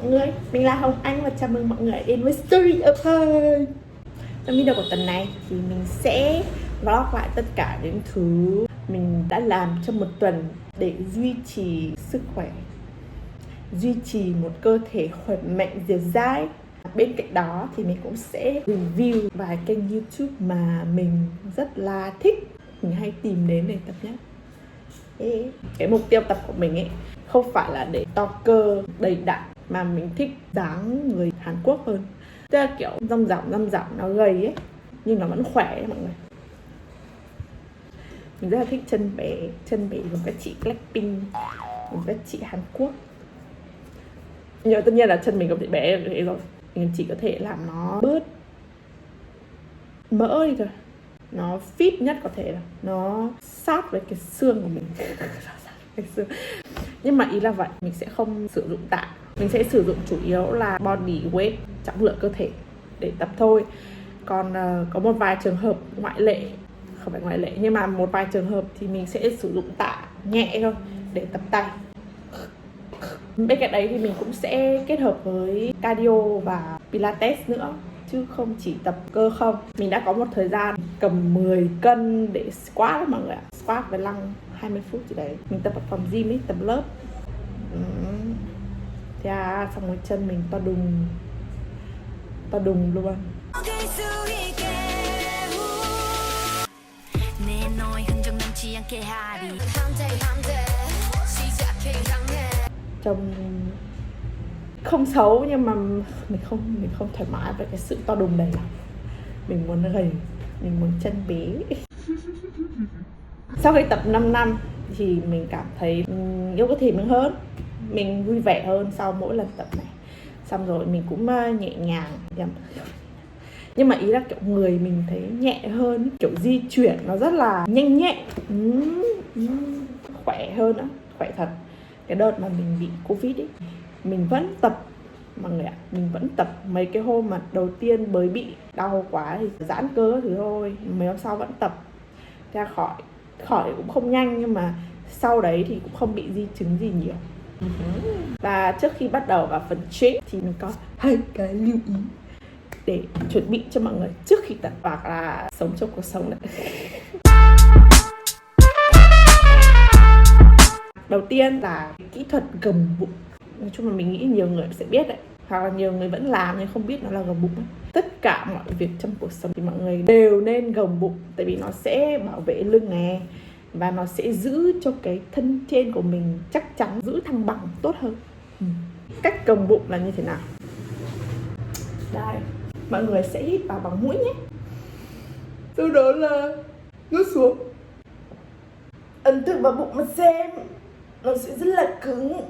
người, mình là Hồng Anh và chào mừng mọi người đến với Story of Her. Trong video của tuần này thì mình sẽ vlog lại tất cả những thứ mình đã làm trong một tuần để duy trì sức khỏe, duy trì một cơ thể khỏe mạnh dẻo dai. Bên cạnh đó thì mình cũng sẽ review vài kênh YouTube mà mình rất là thích, mình hay tìm đến để tập nhất. Cái mục tiêu tập của mình ấy không phải là để to cơ đầy đặn, mà mình thích dáng người Hàn Quốc hơn. Tức là kiểu rong ròng nó gầy ấy nhưng nó vẫn khỏe ấy, mọi người. Mình rất là thích chân bé giống các chị Blackpink, giống các chị Hàn Quốc. Nhưng tất nhiên là chân mình không thể bé được thế rồi, mình chỉ có thể làm nó bớt mỡ đi thôi, nó fit nhất có thể, là nó sát với cái xương của mình. Nhưng mà ý là vậy, mình sẽ không sử dụng tạ, mình sẽ sử dụng chủ yếu là body weight, trọng lượng cơ thể để tập thôi. Còn có một vài trường hợp ngoại lệ, không phải ngoại lệ nhưng mà một vài trường hợp thì mình sẽ sử dụng tạ nhẹ thôi để tập tay. Bên cạnh đấy thì mình cũng sẽ kết hợp với cardio và pilates nữa, chứ không chỉ tập cơ không. Mình đã có một thời gian cầm 10 cân để squat đấy mọi người ạ. Squat với lăng 20 phút gì đấy. Mình tập ở phòng gym ấy, tập lớp. Thế à, xong rồi chân mình to đùng luôn. Trông không xấu nhưng mà mình không thoải mái với cái sự to đùng này lắm. Mình muốn gầy, mình muốn chân bé. Sau khi tập 5 năm thì mình cảm thấy yêu cơ thể mình hơn, mình vui vẻ hơn sau mỗi lần tập này. Xong rồi mình cũng nhẹ nhàng, nhưng mà ý là kiểu người mình thấy nhẹ hơn, kiểu di chuyển nó rất là nhanh nhẹn, khỏe hơn á, khỏe thật. Cái đợt mà mình bị Covid ấy, mình vẫn tập mọi người ạ, mình vẫn tập. Mấy cái hôm mà đầu tiên mới bị đau quá thì giãn cơ thứ thôi, mấy hôm sau vẫn tập. Ra khỏi cũng không nhanh, nhưng mà sau đấy thì cũng không bị di chứng gì nhiều. Và trước khi bắt đầu vào phần trick thì mình có 2 cái lưu ý để chuẩn bị cho mọi người trước khi tập hoặc là sống trong cuộc sống này. Đầu tiên là kỹ thuật gồng bụng. Nói chung là mình nghĩ nhiều người sẽ biết đấy, hoặc là nhiều người vẫn làm nhưng không biết nó là gồng bụng ấy. Tất cả mọi việc trong cuộc sống thì mọi người đều nên gồng bụng, tại vì nó sẽ bảo vệ lưng này, và nó sẽ giữ cho cái thân trên của mình chắc chắn, giữ thăng bằng tốt hơn. Cách gồng bụng là như thế nào? Đây, mọi người sẽ hít vào bằng mũi nhé, sau đó là nuốt xuống. Ấn tượng vào bụng mà xem, nó sẽ rất là cứng.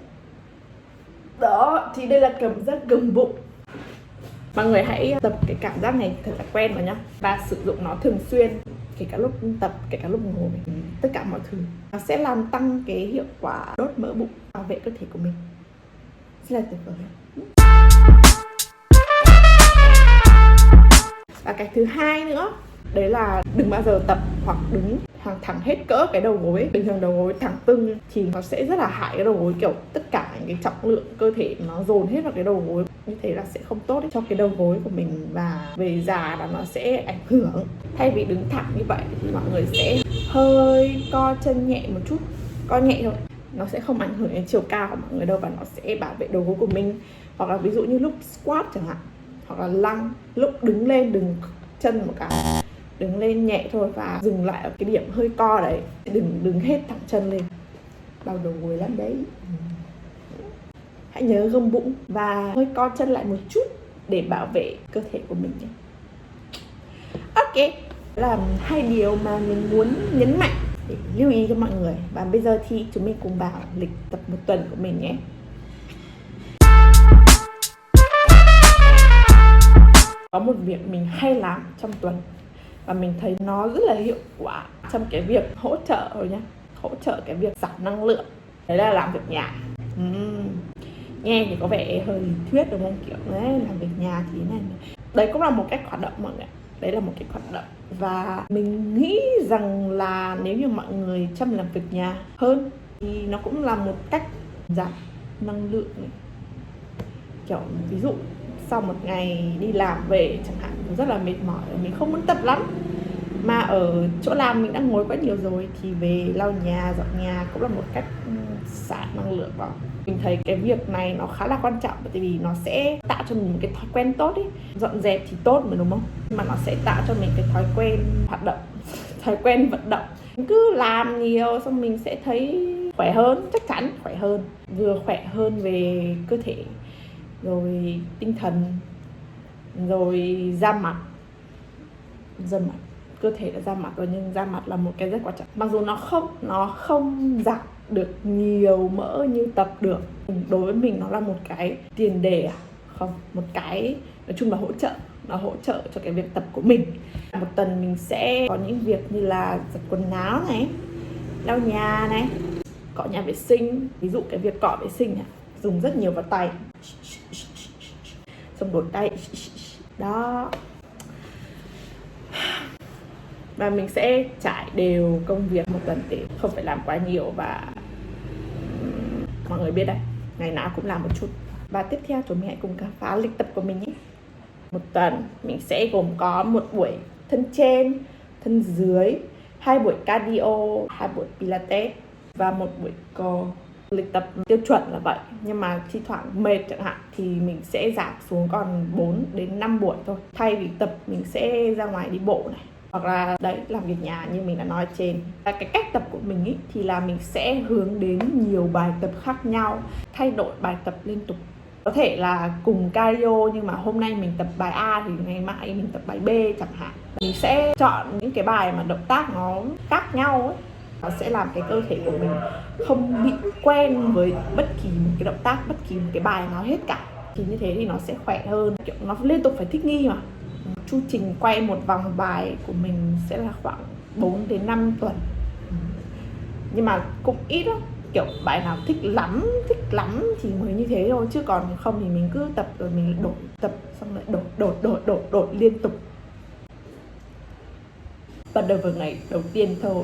Đó, thì đây là cảm giác gồng bụng. Mọi người hãy tập cái cảm giác này thật là quen vào nhá, và sử dụng nó thường xuyên, kể cả lúc tập, kể cả lúc ngồi, tất cả mọi thứ. Nó sẽ làm tăng cái hiệu quả đốt mỡ bụng, bảo vệ cơ thể của mình. Rất là tuyệt vời. Và cái thứ hai nữa, đấy là đừng bao giờ tập hoặc đứng thẳng hết cỡ cái đầu gối. Bình thường đầu gối thẳng tưng thì nó sẽ rất là hại cái đầu gối, kiểu tất cả những cái trọng lượng cơ thể nó dồn hết vào cái đầu gối. Như thế là sẽ không tốt cho cái đầu gối của mình, và về già là nó sẽ ảnh hưởng. Thay vì đứng thẳng như vậy thì mọi người sẽ hơi co chân nhẹ một chút, co nhẹ thôi. Nó sẽ không ảnh hưởng đến chiều cao của mọi người đâu, và nó sẽ bảo vệ đầu gối của mình. Hoặc là ví dụ như lúc squat chẳng hạn, hoặc là lăng, lúc đứng lên đừng chân một cái, đứng lên nhẹ thôi và dừng lại ở cái điểm hơi co đấy, đừng hết thẳng chân lên, đau đầu gối lắm đấy. Hãy nhớ gồng bụng và hơi co chân lại một chút để bảo vệ cơ thể của mình nhé. Ok, là 2 điều mà mình muốn nhấn mạnh để lưu ý cho mọi người. Và bây giờ thì chúng mình cùng vào lịch tập một tuần của mình nhé. Có một việc mình hay làm trong tuần và mình thấy nó rất là hiệu quả trong cái việc hỗ trợ rồi nhá, hỗ trợ cái việc giảm năng lượng, đấy là làm việc nhà. Nghe thì có vẻ hơi lý thuyết đúng không, kiểu đấy, làm việc nhà thì này. Đấy cũng là một cách hoạt động mọi người, đấy là một cách hoạt động. Và mình nghĩ rằng là nếu như mọi người chăm làm việc nhà hơn thì nó cũng là một cách giảm năng lượng này. kiểu ví dụ sau một ngày đi làm về chẳng hạn, rất là mệt mỏi, mình không muốn tập lắm, mà ở chỗ làm mình đã ngồi quá nhiều rồi, thì về lau nhà, dọn nhà cũng là một cách xả năng lượng vào. Mình thấy cái việc này nó khá là quan trọng, tại vì nó sẽ tạo cho mình một cái thói quen tốt ý. Dọn dẹp thì tốt mà đúng không? Nhưng mà nó sẽ tạo cho mình cái thói quen hoạt động, thói quen vận động. Mình cứ làm nhiều xong mình sẽ thấy khỏe hơn, chắc chắn khỏe hơn. Vừa khỏe hơn về cơ thể, rồi tinh thần, rồi da mặt. Cơ thể là da mặt rồi, nhưng da mặt là một cái rất quan trọng. Mặc dù nó không giảm được nhiều mỡ như tập được, đối với mình nó là một cái tiền đề không, một cái nói chung là hỗ trợ cho cái việc tập của mình. Một tuần mình sẽ có những việc như là giặt quần áo này, lau nhà này, cọ nhà vệ sinh. Ví dụ cái việc cọ vệ sinh này, dùng rất nhiều vào tay, xong đổi tay đó. Và mình sẽ trải đều công việc một tuần để không phải làm quá nhiều, và mọi người biết đấy, ngày nào cũng làm một chút. Và tiếp theo chúng mình hãy cùng khám phá lịch tập của mình nhé. Một tuần mình sẽ gồm có một buổi thân trên, thân dưới, 2 buổi cardio, 2 buổi pilates và một buổi core. Lịch tập tiêu chuẩn là vậy, nhưng mà thi thoảng mệt chẳng hạn thì mình sẽ giảm xuống còn 4 đến 5 buổi thôi. Thay vì tập mình sẽ ra ngoài đi bộ này, hoặc là đấy, làm việc nhà như mình đã nói trên. Và cái cách tập của mình ý, thì là mình sẽ hướng đến nhiều bài tập khác nhau, thay đổi bài tập liên tục. Có thể là cùng cardio nhưng mà hôm nay mình tập bài A thì ngày mai mình tập bài B chẳng hạn. Mình sẽ chọn những cái bài mà động tác nó khác nhau ấy. Nó sẽ làm cái cơ thể của mình không bị quen với bất kỳ một cái động tác, bất kỳ một cái bài nào hết cả. Thì như thế thì nó sẽ khỏe hơn, kiểu nó liên tục phải thích nghi mà. Chu trình quay một vòng bài của mình sẽ là khoảng 4 đến 5 tuần. Nhưng mà cũng ít lắm, kiểu bài nào thích lắm thì mới như thế thôi, chứ còn không thì mình cứ tập rồi mình đổi tập, xong lại đổi liên tục. Bắt đầu vào ngày đầu tiên thôi.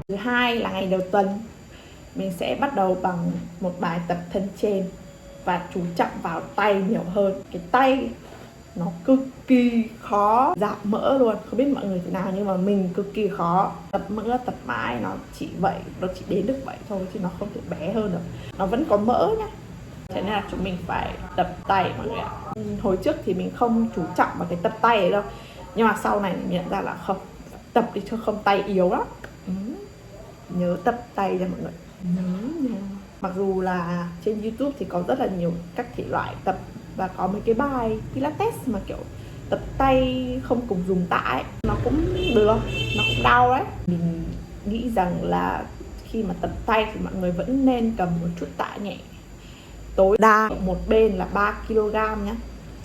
Thứ hai là ngày đầu tuần, mình sẽ bắt đầu bằng một bài tập thân trên và chú trọng vào tay nhiều hơn. Cái tay nó cực kỳ khó giảm mỡ luôn, không biết mọi người thế nào nhưng mà mình cực kỳ khó. Tập mỡ tập mãi nó chỉ vậy, nó chỉ đến được vậy thôi chứ nó không thể bé hơn được, nó vẫn có mỡ nhá. Thế nên là chúng mình phải tập tay mọi người ạ. Hồi trước thì mình không chú trọng vào cái tập tay ấy đâu, nhưng mà sau này mình nhận ra là không, tập đi cho không tay yếu lắm. Nhớ tập tay ra mọi người, nhớ nha. Mặc dù là trên YouTube thì có rất là nhiều các thể loại tập, và có mấy cái bài Pilates mà kiểu tập tay không cùng dùng tạ ấy, nó cũng được, nó cũng đau đấy. Mình nghĩ rằng là khi mà tập tay thì mọi người vẫn nên cầm một chút tạ nhẹ, tối đa một bên là 3kg nhá.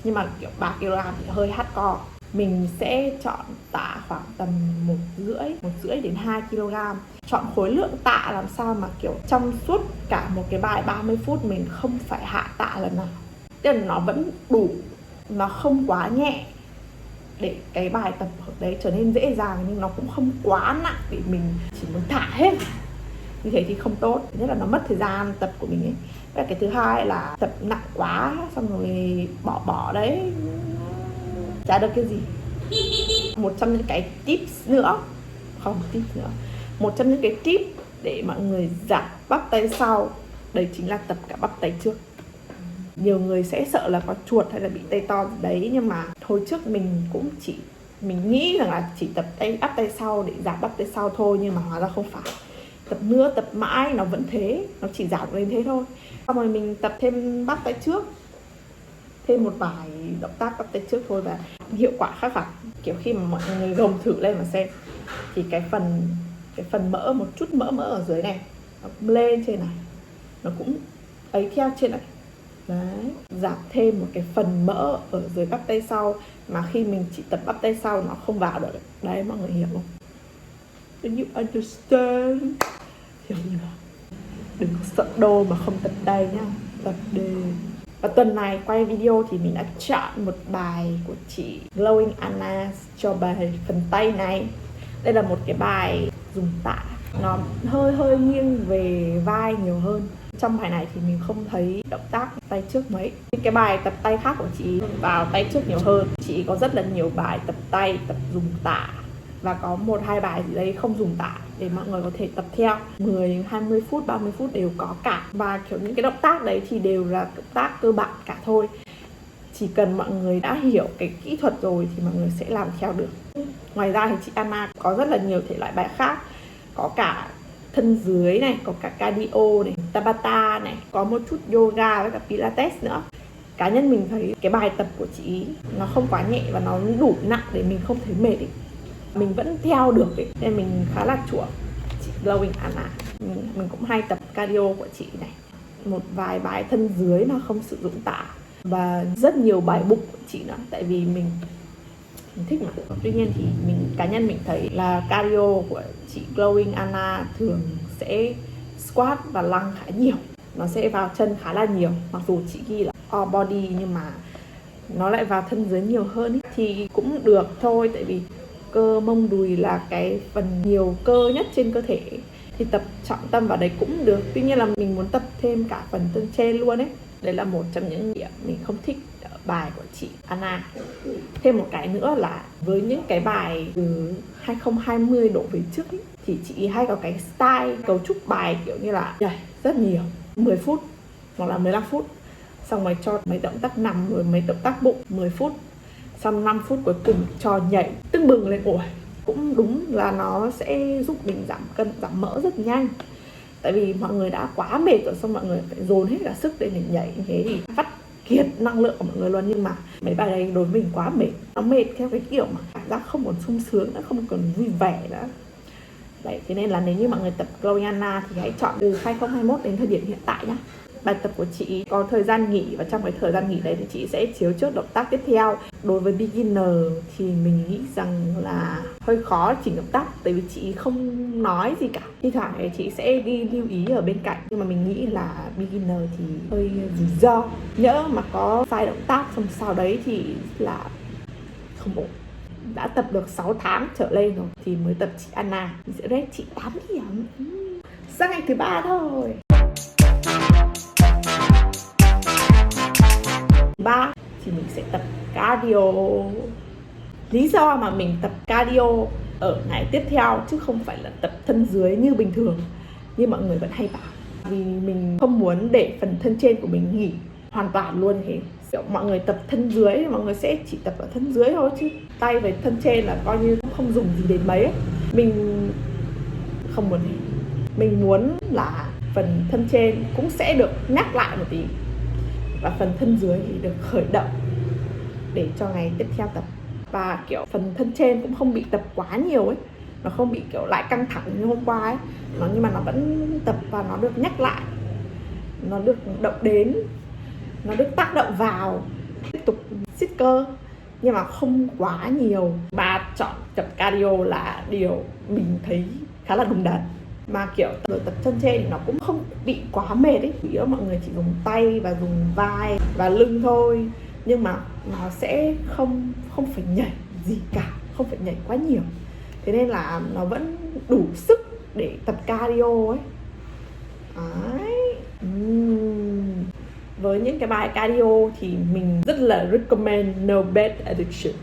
Nhưng mà kiểu 3kg thì hơi hardcore. Mình sẽ chọn tạ khoảng tầm 1,5 đến 2kg. Chọn khối lượng tạ làm sao mà kiểu trong suốt cả một cái bài 30 phút mình không phải hạ tạ lần nào. Tức là nó vẫn đủ, nó không quá nhẹ để cái bài tập ở đấy trở nên dễ dàng, nhưng nó cũng không quá nặng để mình chỉ muốn thả hết. Như thế thì không tốt. Thứ nhất là nó mất thời gian tập của mình ấy. Và cái thứ hai là tập nặng quá xong rồi bỏ đấy, chả được cái gì. Một trong những cái tips nữa, một trong những cái tip để mọi người giảm bắp tay sau, đấy chính là tập cả bắp tay trước. Nhiều người sẽ sợ là có chuột hay là bị tay to gì đấy, nhưng mà hồi trước mình cũng mình nghĩ rằng là chỉ tập bắp tay sau để giảm bắp tay sau thôi, nhưng mà hóa ra không phải. Tập nữa tập mãi nó vẫn thế, nó chỉ giảm lên thế thôi. Xong rồi mình tập thêm bắp tay trước, thêm một vài động tác bắp tay trước thôi, và hiệu quả khác hẳn. Kiểu khi mà mọi người gồng thử lên mà xem thì cái phần mỡ, một chút mỡ ở dưới này nó cũng lên trên này, nó cũng ấy theo trên này. Đấy, giảm thêm một cái phần mỡ ở dưới bắp tay sau mà khi mình chỉ tập bắp tay sau nó không vào được. Đấy, mọi người hiểu không? Do you understand? Hiểu như nào? Đừng sợ đô mà không tập tay nhá, tập đi. Và tuần này quay video thì mình đã chọn một bài của chị Glowing Anna cho bài phần tay này. Đây là một cái bài dùng tạ nó hơi hơi nghiêng về vai nhiều hơn. Trong bài này thì mình không thấy động tác tay trước mấy. Cái bài tập tay khác của chị vào tay trước nhiều hơn. Chị có rất là nhiều bài tập tay, tập dùng tạ, và có 1-2 bài gì đấy không dùng tạ để mọi người có thể tập theo. 10, 20 phút, 30 phút đều có cả. Và kiểu những cái động tác đấy thì đều là động tác cơ bản cả thôi. Chỉ cần mọi người đã hiểu cái kỹ thuật rồi thì mọi người sẽ làm theo được. Ngoài ra thì chị Anna có rất là nhiều thể loại bài khác. Có cả thân dưới này, có cả cardio này, tabata này, có một chút yoga với cả pilates nữa. Cá nhân mình thấy cái bài tập của chị nó không quá nhẹ và nó đủ nặng để mình không thấy mệt ấy. Mình vẫn theo được ấy, nên mình khá là chuộng chị Glowing Anna. Mình cũng hay tập cardio của chị này. Một vài bài thân dưới mà không sử dụng tạ, và rất nhiều bài bụng của chị nữa, tại vì mình thích mà. Tuy nhiên thì cá nhân mình thấy là cardio của chị Glowing Anna thường sẽ squat và lăng khá nhiều. Nó sẽ vào chân khá là nhiều, mặc dù chị ghi là all body nhưng mà nó lại vào thân dưới nhiều hơn ý. Thì cũng được thôi, tại vì cơ mông đùi là cái phần nhiều cơ nhất trên cơ thể, thì tập trọng tâm vào đấy cũng được. Tuy nhiên là mình muốn tập thêm cả phần thân trên luôn ấy. Đấy là một trong những điểm mình không thích ở bài của chị Anna. Thêm một cái nữa là với những cái bài từ 2020 đổ về trước ấy, thì chị hay có cái style cấu trúc bài kiểu như là nhảy rất nhiều, 10 phút hoặc là 15 phút, xong rồi cho mấy động tác nằm rồi mấy động tác bụng 10 phút, xong 5 phút cuối cùng cho nhảy tưng bừng lên. Ổi, cũng đúng là nó sẽ giúp mình giảm cân, giảm mỡ rất nhanh. Tại vì mọi người đã quá mệt rồi, xong mọi người phải dồn hết cả sức để mình nhảy, như thế thì vắt kiệt năng lượng của mọi người luôn. Nhưng mà mấy bài đấy đối với mình quá mệt. Nó mệt theo cái kiểu mà cảm giác không còn sung sướng nữa, không còn vui vẻ nữa. Đấy, thế nên là nếu như mọi người tập Glowing Anna thì hãy chọn từ 2021 đến thời điểm hiện tại nhá. Bài tập của chị có thời gian nghỉ, và trong cái thời gian nghỉ đấy thì chị sẽ chiếu trước động tác tiếp theo. Đối với beginner thì mình nghĩ rằng là hơi khó chỉnh động tác, tại vì chị không nói gì cả. Thi thoảng chị sẽ đi lưu ý ở bên cạnh, nhưng mà mình nghĩ là beginner thì hơi rủi ro. Nhỡ mà có sai động tác xong sau đấy thì là không ổn. Đã tập được 6 tháng trở lên rồi thì mới tập chị Anna. Mình sẽ rate chị 8 điểm. Sang ngày thứ 3 thôi. 3 thì mình sẽ tập cardio. Lý do mà mình tập cardio ở ngày tiếp theo chứ không phải là tập thân dưới như bình thường như mọi người vẫn hay bảo, vì mình không muốn để phần thân trên của mình nghỉ hoàn toàn luôn. Thế kiểu mọi người tập thân dưới thì mọi người sẽ chỉ tập ở thân dưới thôi, chứ tay với thân trên là coi như không dùng gì đến mấy ấy. Mình không muốn thế. Mình muốn là phần thân trên cũng sẽ được nhắc lại một tí, và phần thân dưới thì được khởi động để cho ngày tiếp theo tập. Và kiểu phần thân trên cũng không bị tập quá nhiều ấy, nó không bị kiểu lại căng thẳng như hôm qua ấy, nhưng mà nó vẫn tập và nó được nhắc lại, nó được động đến, nó được tác động vào, tiếp tục siết cơ nhưng mà không quá nhiều. Bà chọn tập cardio là điều mình thấy khá là đúng đắn. Mà kiểu tập chân trên thì nó cũng không bị quá mệt ấy, chủ yếu mọi người chỉ dùng tay và dùng vai và lưng thôi, nhưng mà nó sẽ không phải nhảy gì cả, không phải nhảy quá nhiều, thế nên là nó vẫn đủ sức để tập cardio ấy. Đấy. Với những cái bài cardio thì mình rất là recommend No Bed Addiction.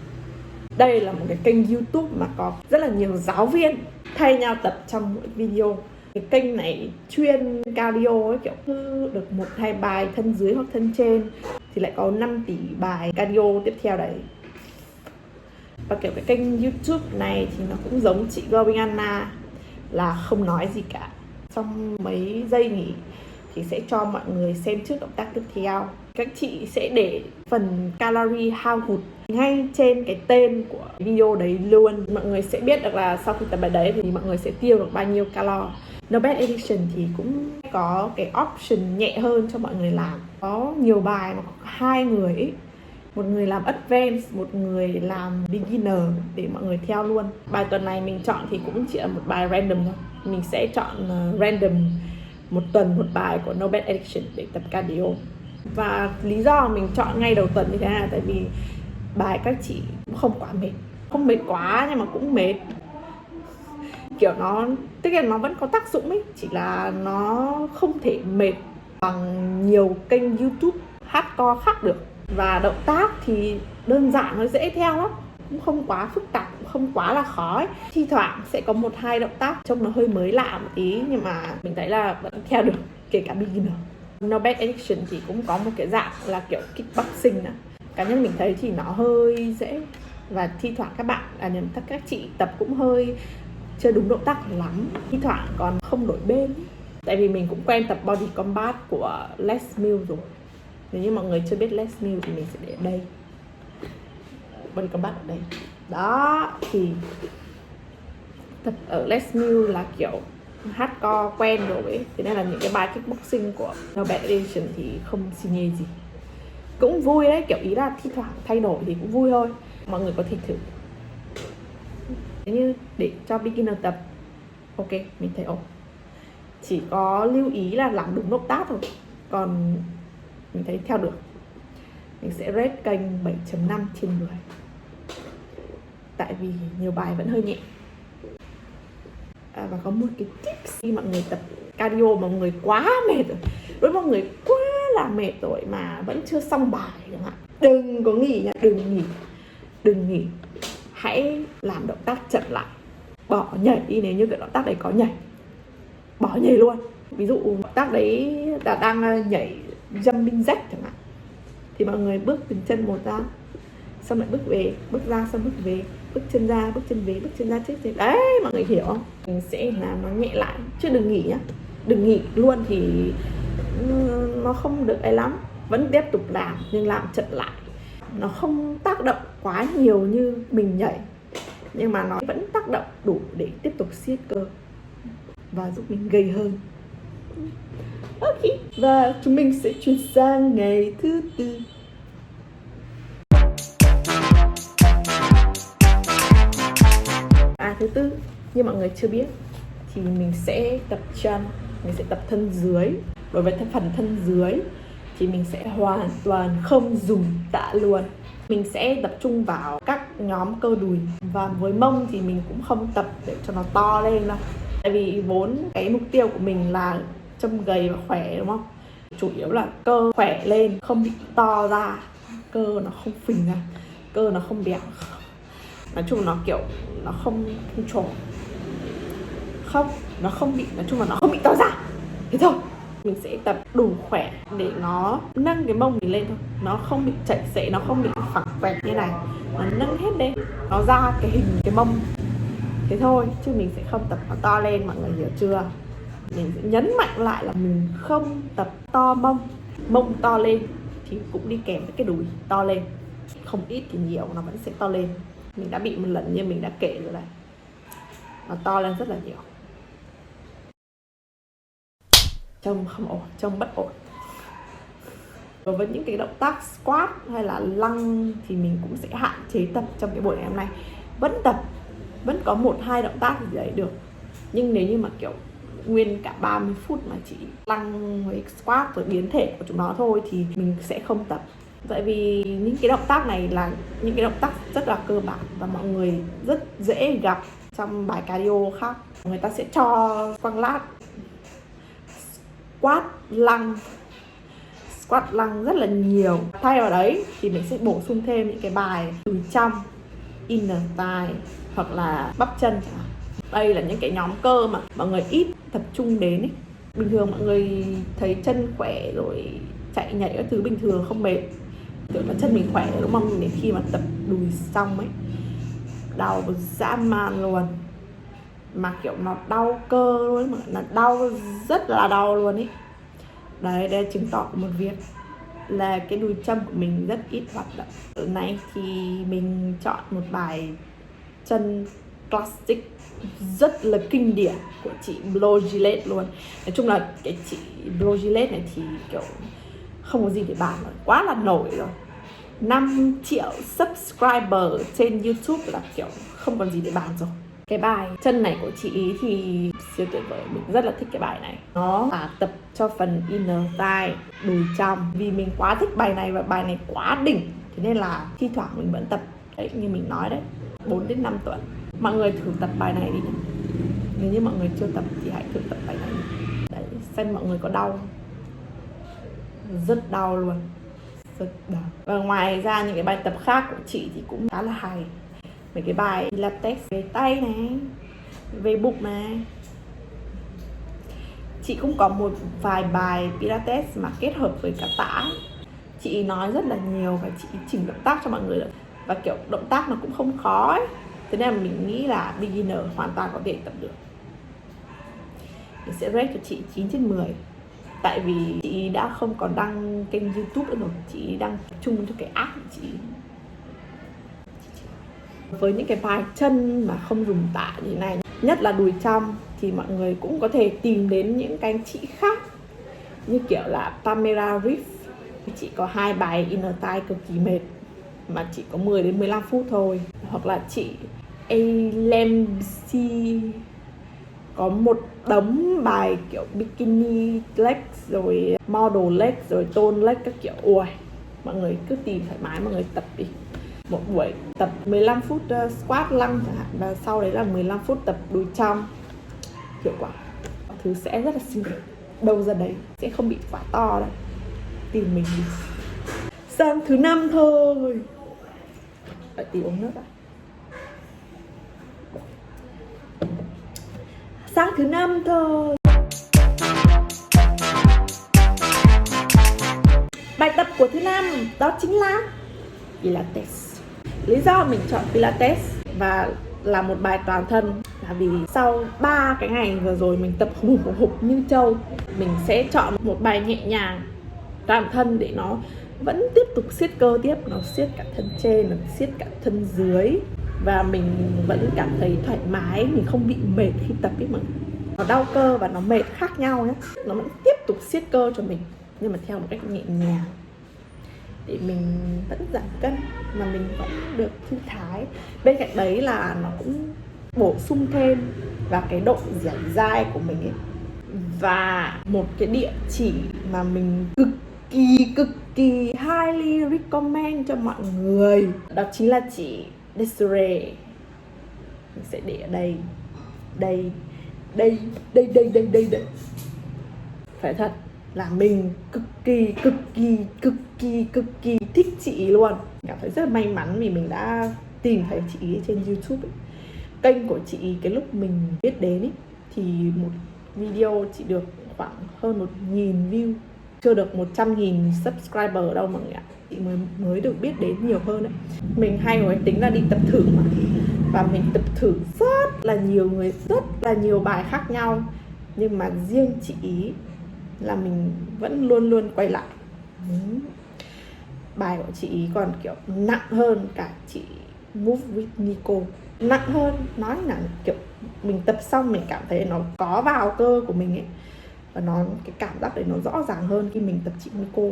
Đây là một cái kênh YouTube mà có rất là nhiều giáo viên thay nhau tập trong mỗi video. Cái kênh này chuyên cardio ấy, kiểu cứ được 1-2 bài thân dưới hoặc thân trên thì lại có 5 tỷ bài cardio tiếp theo đấy. Và kiểu cái kênh YouTube này thì nó cũng giống chị Glowing Anna là không nói gì cả. Trong mấy giây nghỉ thì sẽ cho mọi người xem trước động tác tiếp theo. Các chị sẽ để phần calorie hao hụt ngay trên cái tên của video đấy luôn. Mọi người sẽ biết được là sau khi tập bài đấy thì mọi người sẽ tiêu được bao nhiêu calo. No Bed Addiction thì cũng có cái option nhẹ hơn cho mọi người làm. Có nhiều bài mà có 2 người ấy. Một người làm advanced, một người làm beginner để mọi người theo luôn. Bài tuần này mình chọn thì cũng chỉ là một bài random thôi. Mình sẽ chọn random một tuần một bài của No Bed Addiction để tập cardio. Và lý do mình chọn ngay đầu tuần như thế này là tại vì bài các chị cũng không quá mệt. Không mệt quá nhưng mà cũng mệt. kiểu nó, tức là nó vẫn có tác dụng ấy, chỉ là nó không thể mệt bằng nhiều kênh YouTube hardcore khác được. Và động tác thì đơn giản, nó dễ theo lắm, cũng không quá phức tạp, cũng không quá là khó ấy. Thi thoảng sẽ có 1-2 động tác trông nó hơi mới lạ một tí, nhưng mà mình thấy là vẫn theo được, kể cả beginner. No Back Action thì cũng có một cái dạng là kiểu kickboxing. Cá nhân mình thấy thì nó hơi dễ, và thi thoảng các bạn, các chị tập cũng hơi chưa đúng động tác lắm, thi thoảng còn không đổi bên. Tại vì mình cũng quen tập Body Combat của Les Mills rồi. Nếu như mọi người chưa biết Les Mills thì mình sẽ để ở đây, Body Combat ở đây. Đó, thì tập ở Les Mills là kiểu hardcore quen rồi ấy. Thế nên là những cái bài kickboxing của No Back Action thì không xi nhê gì. Cũng vui đấy, kiểu ý là thi thoảng thay đổi thì cũng vui thôi. Mọi người có thể thử. Nếu như để cho beginner tập, ok, mình thấy ổn. Chỉ có lưu ý là làm đúng động tác thôi, còn mình thấy theo được. Mình sẽ rate kênh 7.5 trên 10. Tại vì nhiều bài vẫn hơi nhẹ. Và có một cái tips khi mọi người tập cardio mà mọi người quá mệt rồi, với mọi người quá là mệt rồi mà vẫn chưa xong bài chẳng hạn, đừng có nghỉ nha, đừng nghỉ. Hãy làm động tác chậm lại, bỏ nhảy đi. Nếu như cái động tác đấy có nhảy, bỏ nhảy luôn. Ví dụ động tác đấy là đang nhảy jumping jack chẳng hạn, thì mọi người bước từng chân một ra, xong lại bước về, bước ra, xong bước về, bước chân ra, bước chân về, bước chân ra, trước chân. Đấy, mọi người hiểu không? Mình sẽ làm nó nhẹ lại, chứ đừng nghỉ nhá. Đừng nghỉ luôn thì nó không được ấy lắm. Vẫn tiếp tục làm, nhưng làm chậm lại. Nó không tác động quá nhiều như mình nhảy, nhưng mà nó vẫn tác động đủ để tiếp tục siết cơ và giúp mình gầy hơn. Ok, và chúng mình sẽ chuyển sang ngày thứ tư. Thứ tư, như mọi người chưa biết thì mình sẽ tập chân, mình sẽ tập thân dưới. Đối với phần thân dưới thì mình sẽ hoàn toàn không dùng tạ luôn. Mình sẽ tập trung vào các nhóm cơ đùi. Và với mông thì mình cũng không tập để cho nó to lên đâu. Tại vì vốn cái mục tiêu của mình là trông gầy và khỏe, đúng không? Chủ yếu là cơ khỏe lên, không bị to ra, cơ nó không phình ra, cơ nó không bẹo. Nói chung nó kiểu nó không control, nó không bị, nói chung là nó không bị to ra. Thế thôi. Mình sẽ tập đủ khỏe để nó nâng cái mông mình lên thôi, nó không bị chảy xệ, nó không bị phẳng quẹt như này, nó nâng hết lên, nó ra cái hình cái mông. Thế thôi, chứ mình sẽ không tập nó to lên, mọi người hiểu chưa? Mình sẽ nhấn mạnh lại là mình không tập to mông. Mông to lên thì cũng đi kèm với cái đùi to lên, không ít thì nhiều nó vẫn sẽ to lên. Mình đã bị một lần như mình đã kể rồi đấy, nó to lên rất là nhiều. Trông không ổn, trông bất ổn. Đối với những cái động tác squat hay là lăng thì mình cũng sẽ hạn chế tập trong cái buổi ngày hôm nay. Vẫn tập, vẫn có 1-2 động tác gì đấy được. Nhưng nếu như mà kiểu nguyên cả 30 phút mà chỉ lăng với squat rồi biến thể của chúng nó thôi thì mình sẽ không tập. Tại vì những cái động tác này là những cái động tác rất là cơ bản và mọi người rất dễ gặp trong bài cardio khác. Người ta sẽ cho quăng lát, squat lăng rất là nhiều. Thay vào đấy thì mình sẽ bổ sung thêm những cái bài đùi trong, inner thigh hoặc là bắp chân. Đây là những cái nhóm cơ mà mọi người ít tập trung đến ấy. Bình thường mọi người thấy chân khỏe rồi chạy nhảy các thứ bình thường không mệt, tưởng là chân mình khỏe đúng không? Đến khi mà tập đùi xong ấy, đau dã man luôn, mà kiểu nó đau cơ luôn, mà nó đau rất là đau luôn ấy. Đấy, đây chứng tỏ một việc là cái đùi châm của mình rất ít hoạt động. Ở này thì mình chọn một bài chân classic rất là kinh điển của chị Blue Gillette luôn. Nói chung là cái chị Blue Gillette này thì kiểu không có gì để bàn rồi, quá là nổi rồi. 5 triệu subscriber trên YouTube là kiểu không còn gì để bàn rồi. Cái bài chân này của chị ý thì siêu tuyệt vời, mình rất là thích cái bài này. Nó là tập cho phần inner thigh, đùi trong. Vì mình quá thích bài này và bài này quá đỉnh, thế nên là thi thoảng mình vẫn tập. Đấy, như mình nói đấy, 4 đến 5 tuần. Mọi người thử tập bài này đi nhé. Nếu như mọi người chưa tập thì hãy thử tập bài này. Đấy, xem mọi người có đau không? Rất đau luôn, rất đau. Và ngoài ra những cái bài tập khác của chị thì cũng khá là hay. Mấy cái bài Pilates về tay này, về bụng này. Chị cũng có một vài bài Pilates mà kết hợp với cả tã. Chị nói rất là nhiều và chị chỉnh động tác cho mọi người được. Và kiểu động tác nó cũng không khó ấy. Thế nên là mình nghĩ là beginner hoàn toàn có thể tập được. Mình sẽ rate cho chị 9/10. Tại vì chị đã không còn đăng kênh YouTube nữa rồi. Chị đang tập trung cho cái app của chị. Với những cái bài chân mà không dùng tạ như thế này, nhất là đùi trong, thì mọi người cũng có thể tìm đến những cái anh chị khác, như kiểu là Pamela Reif. Chị có 2 bài inner thigh cực kỳ mệt mà chỉ có 10 đến 15 phút thôi. Hoặc là chị Alemsi có một đống bài kiểu bikini leg, rồi model leg, rồi tone leg các kiểu. Ui, mọi người cứ tìm thoải mái, mọi người tập đi. Một buổi tập 15 phút squat lăng chẳng hạn, và sau đấy là 15 phút tập đùi trong. Hiệu quả thứ sẽ rất là xinh đẹp. Đâu ra đấy, sẽ không bị quá to đâu. Tìm mình đi. Sang thứ 5 thôi. Đợi tí uống nước ạ. Sang thứ 5 thôi. Bài tập của thứ 5 đó chính là Pilates. Lý do mình chọn Pilates và là một bài toàn thân là vì sau 3 cái ngày vừa rồi mình tập hùng hục như trâu, mình sẽ chọn một bài nhẹ nhàng toàn thân để nó vẫn tiếp tục siết cơ tiếp. Nó siết cả thân trên, nó siết cả thân dưới, và mình vẫn cảm thấy thoải mái, mình không bị mệt khi tập ấy mà. Nó đau cơ và nó mệt khác nhau nhé. Nó vẫn tiếp tục siết cơ cho mình, nhưng mà theo một cách nhẹ nhàng, để mình vẫn giảm cân mà mình vẫn được thư thái. Bên cạnh đấy là nó cũng bổ sung thêm vào cái độ dẻo dai của mình ấy. Và một cái địa chỉ mà mình cực kỳ highly recommend cho mọi người, đó chính là chị Desiree. Mình sẽ để ở đây. Đây. Phải thật là mình cực kỳ thích chị luôn. Cảm thấy rất là may mắn vì mình đã tìm thấy chị ấy trên YouTube ấy. Kênh của chị cái lúc mình biết đến ấy, thì một video chỉ được khoảng hơn 1.000 view, chưa được 100.000 subscriber đâu mọi người ạ. Chị mới được biết đến nhiều hơn đấy. Mình hay có cái tính là đi tập thử mà, và mình tập thử rất là nhiều người, rất là nhiều bài khác nhau, nhưng mà riêng chị ý là mình vẫn luôn quay lại. Bài của chị ý còn kiểu nặng hơn cả chị Move with Nico. Nặng hơn, nói là kiểu mình tập xong mình cảm thấy nó có vào cơ của mình ấy, và nó cái cảm giác đấy nó rõ ràng hơn khi mình tập chị Nico.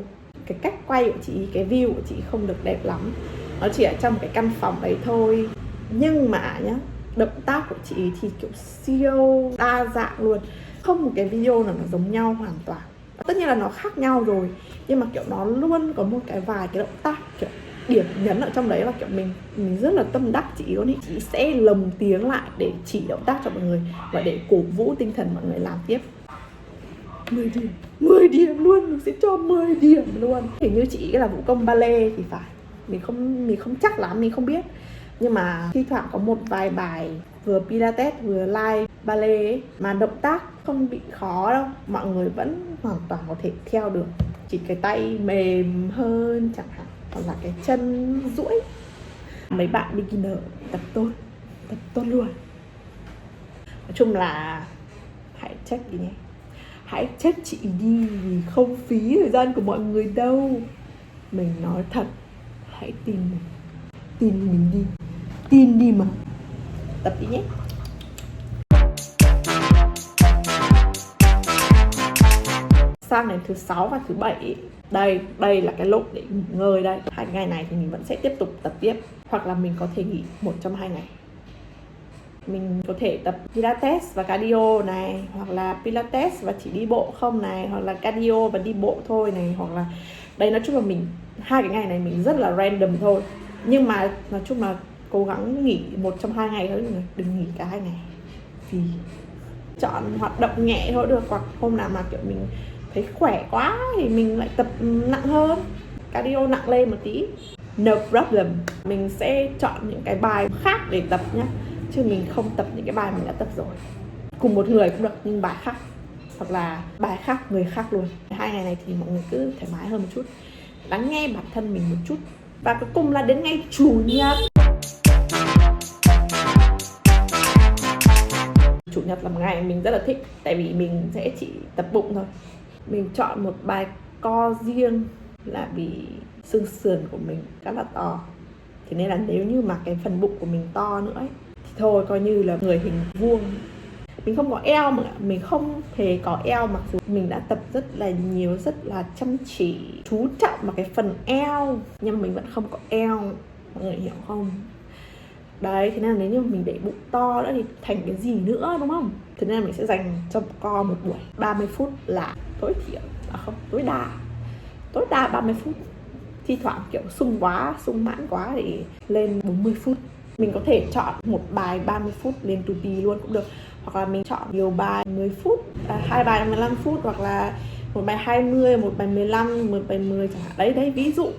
Cái cách quay của chị, cái view của chị không được đẹp lắm, nó chỉ ở trong cái căn phòng đấy thôi, nhưng mà nhá, động tác của chị thì kiểu siêu đa dạng luôn. Không một cái video nào nó giống nhau hoàn toàn. Tất nhiên là nó khác nhau rồi, nhưng mà kiểu nó luôn có một cái vài cái động tác kiểu điểm nhấn ở trong đấy, và kiểu mình rất là tâm đắc chị luôn ý. Chị sẽ lồng tiếng lại để chỉ động tác cho mọi người và để cổ vũ tinh thần mọi người làm tiếp. 10 điểm luôn, mình sẽ cho 10 điểm luôn. Hình như chị là vũ công ballet thì phải, mình không chắc lắm, mình không biết, nhưng mà thi thoảng có một vài bài vừa Pilates vừa live ballet ấy, mà động tác không bị khó đâu, mọi người vẫn hoàn toàn có thể theo được. Chỉ cái tay mềm hơn chẳng hạn, hoặc là cái chân duỗi. Mấy bạn beginner tập tốt luôn. Nói chung là hãy check đi nhé, hãy check chị đi, vì không phí thời gian của mọi người đâu. Mình nói thật, hãy tin mình đi, tin đi mà. Tập đi nhé. Sang đến thứ 6 và thứ 7, đây là cái lúc để nghỉ ngơi đây. 2 ngày này thì mình vẫn sẽ tiếp tục tập tiếp, hoặc là mình có thể nghỉ 1 trong 2 ngày. Mình có thể tập Pilates và cardio này, hoặc là Pilates và chỉ đi bộ không này, hoặc là cardio và đi bộ thôi này, hoặc là đây, nói chung là mình 2 cái ngày này mình rất là random thôi. Nhưng mà nói chung là cố gắng nghỉ 1 trong 2 ngày thôi, đừng nghỉ cả 2 ngày. chọn hoạt động nhẹ thôi được, hoặc hôm nào mà kiểu mình thấy khỏe quá thì mình lại tập nặng hơn, cardio nặng lên một tí. No problem, mình sẽ chọn những cái bài khác để tập nhá, chứ mình không tập những cái bài mình đã tập rồi. Cùng một người cũng được nhưng bài khác, hoặc là bài khác người khác luôn. 2 ngày này thì mọi người cứ thoải mái hơn một chút, lắng nghe bản thân mình một chút. Và cuối cùng là đến ngày Chủ nhật. Chủ nhật là một ngày mình rất là thích, tại vì mình sẽ chỉ tập bụng thôi. Mình chọn một bài co riêng là vì xương sườn của mình khá là to, thế nên là nếu như mà cái phần bụng của mình to nữa ấy, thì thôi coi như là người hình vuông. Mình không có eo mà, mình không hề có eo, mặc dù mình đã tập rất là nhiều, rất là chăm chỉ, chú trọng vào cái phần eo, nhưng mình vẫn không có eo, mọi người hiểu không? Đấy, thế nên là nếu như mình để bụng to nữa thì thành cái gì nữa, đúng không? Thế nên là mình sẽ dành cho co một buổi 30 phút là tối thiểu, tối đa 30 phút. Thi thoảng kiểu sung mãn quá thì lên 40 phút. Mình có thể chọn một bài 30 phút lên to be luôn cũng được, hoặc là mình chọn nhiều bài 10 phút, 2 bài 15 phút, hoặc là một bài 20, một bài 15, một bài 10 chẳng hạn. Đấy, ví dụ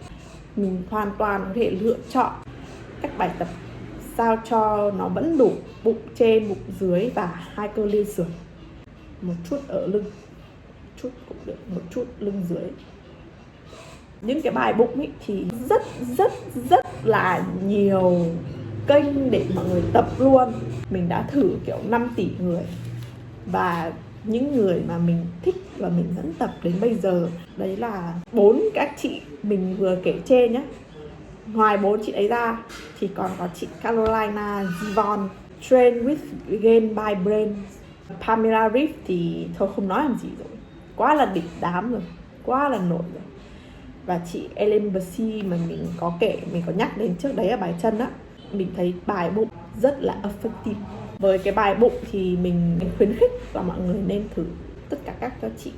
mình hoàn toàn có thể lựa chọn các bài tập sao cho nó vẫn đủ bụng trên, bụng dưới và 2 cơ liên sườn, một chút ở lưng, chút cũng được, một chút lưng dưới. Những cái bài bụng ấy thì rất là nhiều kênh để mọi người tập luôn. Mình đã thử kiểu 5 tỷ người, và những người mà mình thích và mình vẫn tập đến bây giờ đấy là 4 các chị mình vừa kể trên nhé. Ngoài 4 chị ấy ra thì còn có chị Carolina Zivon, Train with Gain by Brain. Pamela Reif thì thôi không nói làm gì rồi, quá là đỉnh đám rồi, quá là nổi rồi. Và chị Ellen Bessy mà mình có kể, mình có nhắc đến trước đấy ở bài chân á, mình thấy bài bụng rất là effective. Với cái bài bụng thì mình khuyến khích và mọi người nên thử tất cả các chị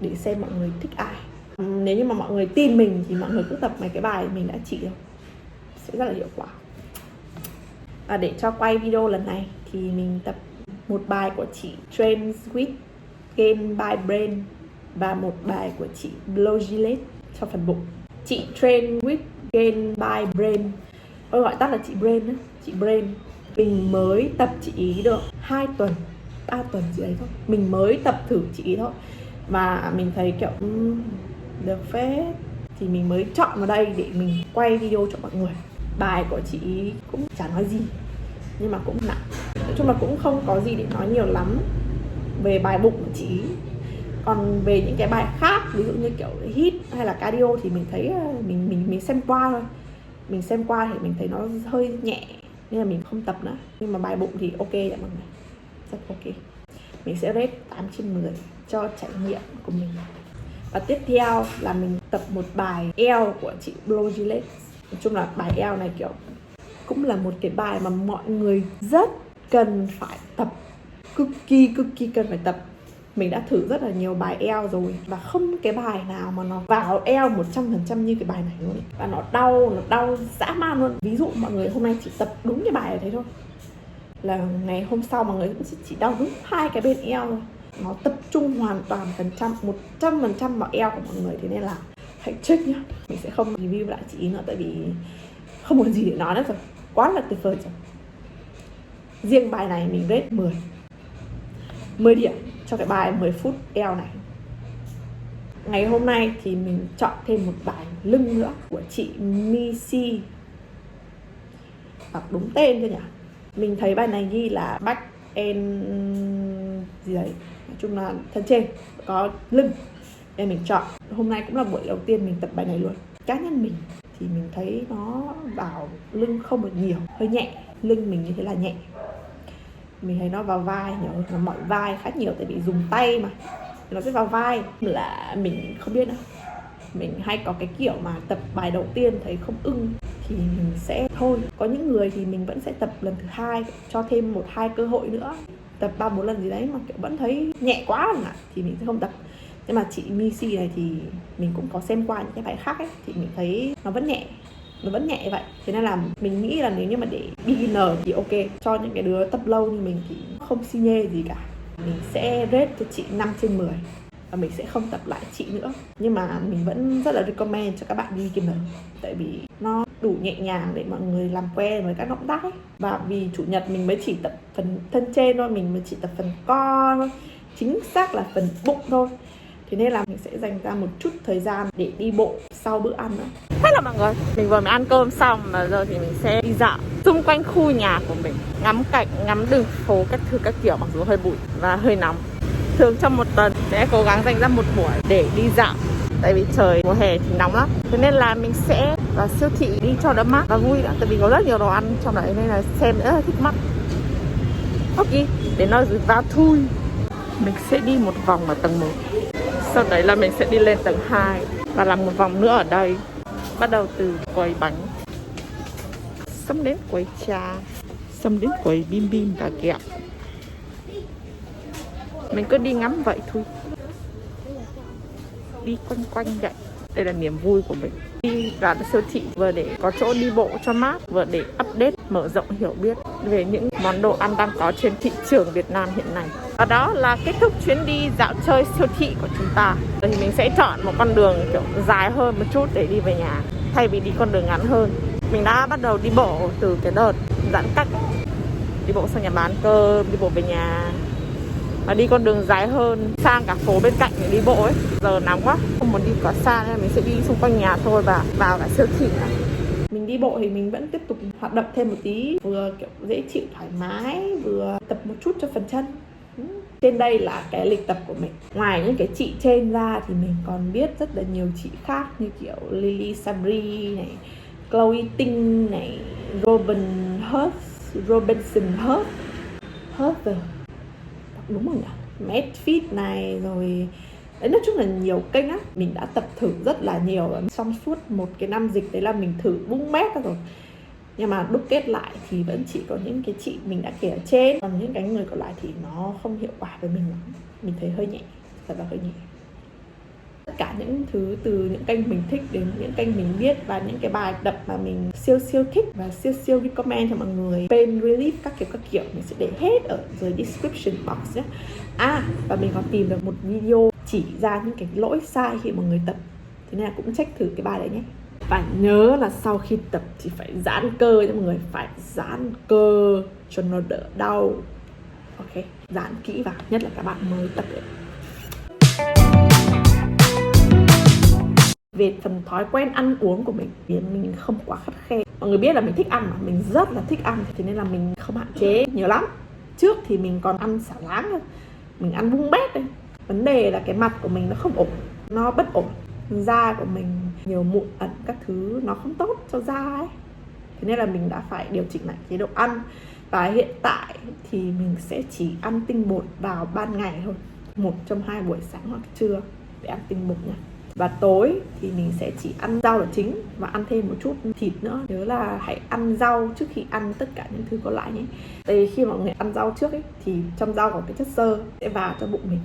để xem mọi người thích ai. Nếu như mà mọi người tin mình thì mọi người cứ tập mấy cái bài mình đã chỉ rồi, sẽ rất là hiệu quả. Và để cho quay video lần này thì mình tập một bài của chị Train with Gain by Brain và một bài của chị Blow Gillette cho phần bụng. Chị Train with Gain by Brain, tôi gọi tắt là chị Brain á, chị Brain. Mình mới tập chị ý được 2 tuần, 3 tuần gì đấy thôi. Mình mới tập thử chị ý thôi, và mình thấy kiểu được phết, thì mình mới chọn vào đây để mình quay video cho mọi người. Bài của chị ý cũng chả nói gì, nhưng mà cũng nặng. Nói chung là cũng không có gì để nói nhiều lắm về bài bụng của chị ý. Còn về những cái bài khác, ví dụ như kiểu hit hay là cardio thì mình thấy mình xem qua thôi. Mình xem qua thì mình thấy nó hơi nhẹ nên là mình không tập nữa. Nhưng mà bài bụng thì ok ạ mọi người, rất ok. Mình sẽ rate 8/10 cho trải nghiệm của mình. Và tiếp theo là mình tập một bài eo của chị Blow Gillette. Nói chung là bài eo này kiểu cũng là một cái bài mà mọi người rất cần phải tập, cực kỳ cần phải tập. Mình đã thử rất là nhiều bài eo rồi và không cái bài nào mà nó vào eo 100% như cái bài này luôn. Và nó đau dã man luôn. Ví dụ mọi người hôm nay chỉ tập đúng cái bài này thế thôi, là ngày hôm sau mọi người cũng chỉ đau đúng 2 cái bên eo thôi. Nó tập trung hoàn toàn 100% vào eo của mọi người. Thế nên là hãy check nhá. Mình sẽ không review lại chị nữa, tại vì không còn gì để nói nữa rồi, quá là tuyệt vời rồi. Riêng bài này mình rate 10 điểm cho cái bài 10 phút eo này. Ngày hôm nay thì mình chọn thêm một bài lưng nữa của chị Missy, đọc đúng tên chưa nhỉ? Mình thấy bài này ghi là back and gì đấy, nói chung là thân trên có lưng nên mình chọn. Hôm nay cũng là buổi đầu tiên mình tập bài này luôn. Cá nhân mình thì mình thấy nó vào lưng không được nhiều, hơi nhẹ. Lưng mình như thế là nhẹ. Mình thấy nó vào vai nhiều, nó mỏi vai khá nhiều, tại vì dùng tay mà nó sẽ vào vai. Là mình không biết nữa, mình hay có cái kiểu mà tập bài đầu tiên thấy không ưng thì mình sẽ thôi. Có những người thì mình vẫn sẽ tập lần thứ 2, cho thêm 1-2 cơ hội nữa, tập 3-4 lần gì đấy mà kiểu vẫn thấy nhẹ quá rồi thì mình sẽ không tập. Nhưng mà chị Missy này thì mình cũng có xem qua những cái bài khác ấy, thì mình thấy nó vẫn nhẹ vậy. Thế nên là mình nghĩ là nếu như mà để beginner thì ok, cho những cái đứa tập lâu như mình thì không xi nhê gì cả. mình sẽ rate cho chị 5/10 và mình sẽ không tập lại chị nữa. Nhưng mà mình vẫn rất là recommend cho các bạn đi beginner, tại vì nó đủ nhẹ nhàng để mọi người làm quen với các động tác ấy. Và vì chủ nhật mình mới chỉ tập phần thân trên thôi, mình mới chỉ tập phần core thôi, chính xác là phần bụng thôi. Thế nên là mình sẽ dành ra một chút thời gian để đi bộ sau bữa ăn nữa. Thế là mọi người, mình vừa mới ăn cơm xong và giờ thì mình sẽ đi dạo xung quanh khu nhà của mình, ngắm cảnh, ngắm đường phố các thứ các kiểu, mặc dù hơi bụi và hơi nóng. Thường trong một tuần sẽ cố gắng dành ra một buổi để đi dạo, tại vì trời mùa hè thì nóng lắm. Thế nên là mình sẽ vào siêu thị đi cho đỡ mát và vui nữa, tại vì có rất nhiều đồ ăn trong đấy nên là xem rất là thích mắt. Ok, đến nơi rồi vào thôi. Mình sẽ đi một vòng ở tầng 1. Sau đấy là mình sẽ đi lên tầng 2 và làm một vòng nữa ở đây. Bắt đầu từ quầy bánh, xong đến quầy trà, xong đến quầy bim bim và kẹo. Mình cứ đi ngắm vậy thôi, đi quanh quanh vậy. Đây là niềm vui của mình. Đi vào siêu thị vừa để có chỗ đi bộ cho mát, vừa để update, mở rộng hiểu biết về những món đồ ăn đang có trên thị trường Việt Nam hiện nay. Và đó là kết thúc chuyến đi dạo chơi siêu thị của chúng ta. Rồi thì mình sẽ chọn một con đường kiểu dài hơn một chút để đi về nhà, thay vì đi con đường ngắn hơn. Mình đã bắt đầu đi bộ từ cái đợt giãn cách, đi bộ sang nhà bán cơm, đi bộ về nhà, và đi con đường dài hơn sang cả phố bên cạnh để đi bộ ấy. Giờ nóng quá, không muốn đi quá xa nên mình sẽ đi xung quanh nhà thôi và vào cả siêu thị này. Mình đi bộ thì mình vẫn tiếp tục hoạt động thêm một tí, vừa kiểu dễ chịu thoải mái, vừa tập một chút cho phần chân. Trên đây là cái lịch tập của mình. Ngoài những cái chị trên ra thì mình còn biết rất là nhiều chị khác, như kiểu Lily Sabri này, Chloe Ting này, Robinson Hurt, đúng rồi nhỉ, Medfit này, rồi đấy, nói chung là nhiều kênh á. Mình đã tập thử rất là nhiều trong suốt một cái năm dịch đấy, là mình thử bung mét rồi. Nhưng mà đúc kết lại thì vẫn chỉ có những cái chị mình đã kể ở trên, còn những cái người còn lại thì nó không hiệu quả với mình lắm. Mình thấy hơi nhẹ, thật là hơi nhẹ. Tất cả những thứ từ những kênh mình thích đến những kênh mình biết và những cái bài tập mà mình siêu thích và siêu recommend cho mọi người, pain relief các kiểu mình sẽ để hết ở dưới description box nhé. Và mình còn tìm được một video chỉ ra những cái lỗi sai khi mọi người tập, thế nên là cũng check thử cái bài đấy nhé. Và nhớ là sau khi tập thì phải giãn cơ cho mọi người, phải giãn cơ cho nó đỡ đau. Ok, giãn kỹ vào, nhất là các bạn mới tập đấy. Về phần thói quen ăn uống của mình thì mình không quá khắt khe. Mọi người biết là mình thích ăn mà, mình rất là thích ăn, thế nên là mình không hạn chế nhiều lắm. Trước thì mình còn ăn xả láng thôi, mình ăn bung bét đấy. Vấn đề là cái mặt của mình nó không ổn, nó bất ổn. Da của mình nhiều mụn ẩn các thứ, nó không tốt cho da ấy. Thế nên là mình đã phải điều chỉnh lại chế độ ăn. Và hiện tại thì mình sẽ chỉ ăn tinh bột vào ban ngày thôi, 1 trong 2 buổi sáng hoặc trưa để ăn tinh bột nha. Và tối thì mình sẽ chỉ ăn rau là chính và ăn thêm một chút thịt nữa. Nhớ là hãy ăn rau trước khi ăn tất cả những thứ còn lại nhé. Tại vì khi mọi người ăn rau trước ấy, thì trong rau có cái chất xơ sẽ vào cho bụng mình.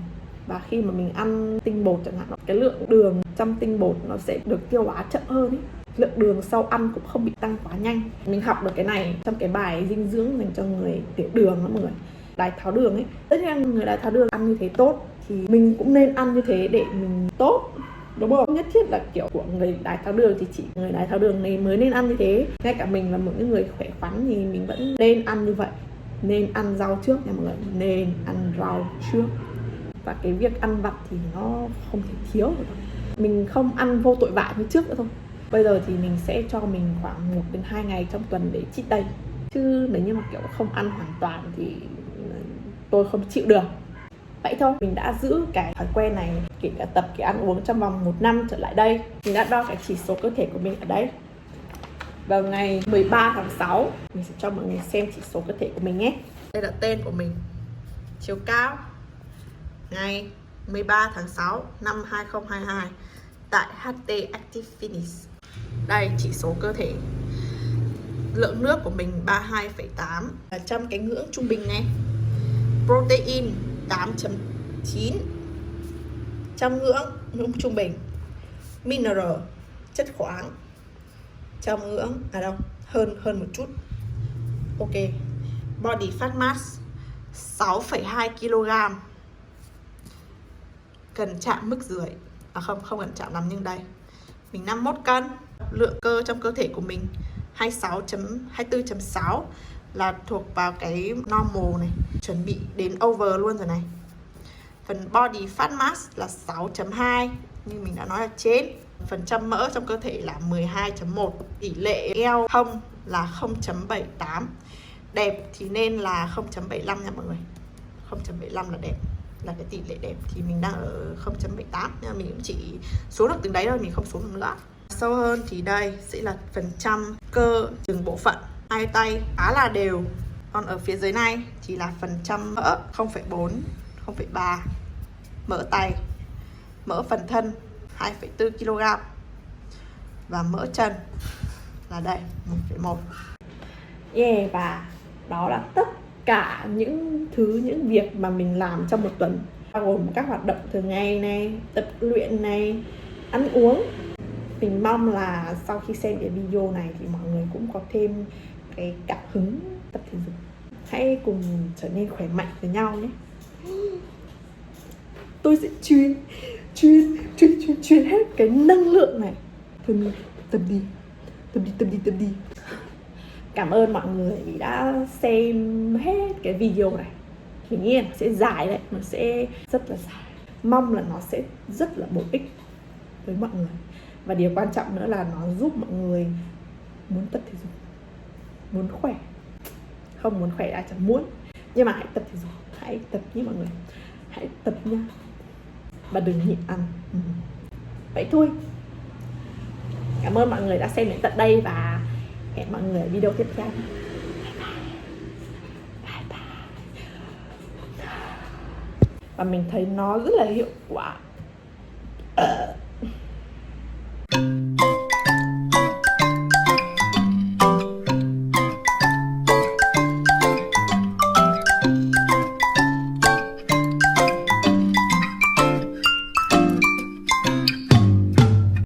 Và khi mà mình ăn tinh bột chẳng hạn, cái lượng đường trong tinh bột nó sẽ được tiêu hóa chậm hơn ấy. Lượng đường sau ăn cũng không bị tăng quá nhanh. Mình học được cái này trong cái bài dinh dưỡng dành cho người tiểu đường đó mọi người, đái tháo đường ấy. Tất nhiên người đái tháo đường ăn như thế tốt thì mình cũng nên ăn như thế để mình tốt, đúng không? Nhất thiết là kiểu của người đái tháo đường thì chỉ người đái tháo đường này mới nên ăn như thế. Ngay cả mình là một người khỏe khoắn thì mình vẫn nên ăn như vậy. Nên ăn rau trước nha mọi người, nên ăn rau trước. Và cái việc ăn vặt thì nó không thể thiếu được. Mình không ăn vô tội vạ như trước nữa thôi. Bây giờ thì mình sẽ cho mình khoảng 1 đến 2 ngày trong tuần để cheat day. Chứ nếu như mà kiểu không ăn hoàn toàn thì tôi không chịu được. Vậy thôi, mình đã giữ cái thói quen này, kể cả tập cái ăn uống trong vòng 1 năm trở lại đây. Mình đã đo cái chỉ số cơ thể của mình ở đấy. Vào ngày 13 tháng 6, mình sẽ cho mọi người xem chỉ số cơ thể của mình nhé. Đây là tên của mình, chiều cao, ngày 13 tháng 6 năm 2022 tại HT Active Fitness. Đây chỉ số cơ thể. Lượng nước của mình 32,8 là trong cái ngưỡng trung bình này. Protein 8,9 trong ngưỡng trung bình. Mineral chất khoáng trong ngưỡng hơn một chút. Ok. Body fat mass 6,2 kg. Cần chạm mức dưới. Không cần chạm lắm nhưng đây. Mình 51 cân. Lượng cơ trong cơ thể của mình 24.6 là thuộc vào cái normal này, chuẩn bị đến over luôn rồi này. Phần body fat mass là 6.2 như mình đã nói ở trên. Phần trăm mỡ trong cơ thể là 12.1. Tỷ lệ eo hông là 0.78. Đẹp thì nên là 0.75 nha mọi người. 0.75 là đẹp, là cái tỷ lệ đẹp. Thì mình đang ở 0.78 nhưng mà mình cũng chỉ xuống được từng đấy thôi, mình không xuống được nữa. Sâu hơn thì đây sẽ là phần trăm cơ từng bộ phận. Hai tay khá là đều. Còn ở phía dưới này thì là phần trăm mỡ 0,4, 0,3. Mỡ tay, mỡ phần thân 2,4 kg. Và mỡ chân là đây 1,1. Yeah, và đó là tất cả những việc mà mình làm trong một tuần, bao gồm các hoạt động thường ngày này, tập luyện này, ăn uống. Mình mong là sau khi xem cái video này thì mọi người cũng có thêm cái cảm hứng tập thể dục. Hãy cùng trở nên khỏe mạnh với nhau nhé. Tôi sẽ truyền hết cái năng lượng này. Tập đi. Cảm ơn mọi người vì đã xem hết cái video này. Mình nghĩ là nó sẽ dài đấy, nó sẽ rất là dài. Mong là nó sẽ rất là bổ ích với mọi người. Và điều quan trọng nữa là nó giúp mọi người muốn tập thể dục, muốn khỏe. Không muốn khỏe ai chẳng muốn, nhưng mà hãy tập thể dục, hãy tập nhé mọi người. Hãy tập nha. Và đừng nhịn ăn. Vậy thôi. Cảm ơn mọi người đã xem đến tận đây và hẹn mọi người ở video tiếp theo. Bye bye. Và mình thấy nó rất là hiệu quả.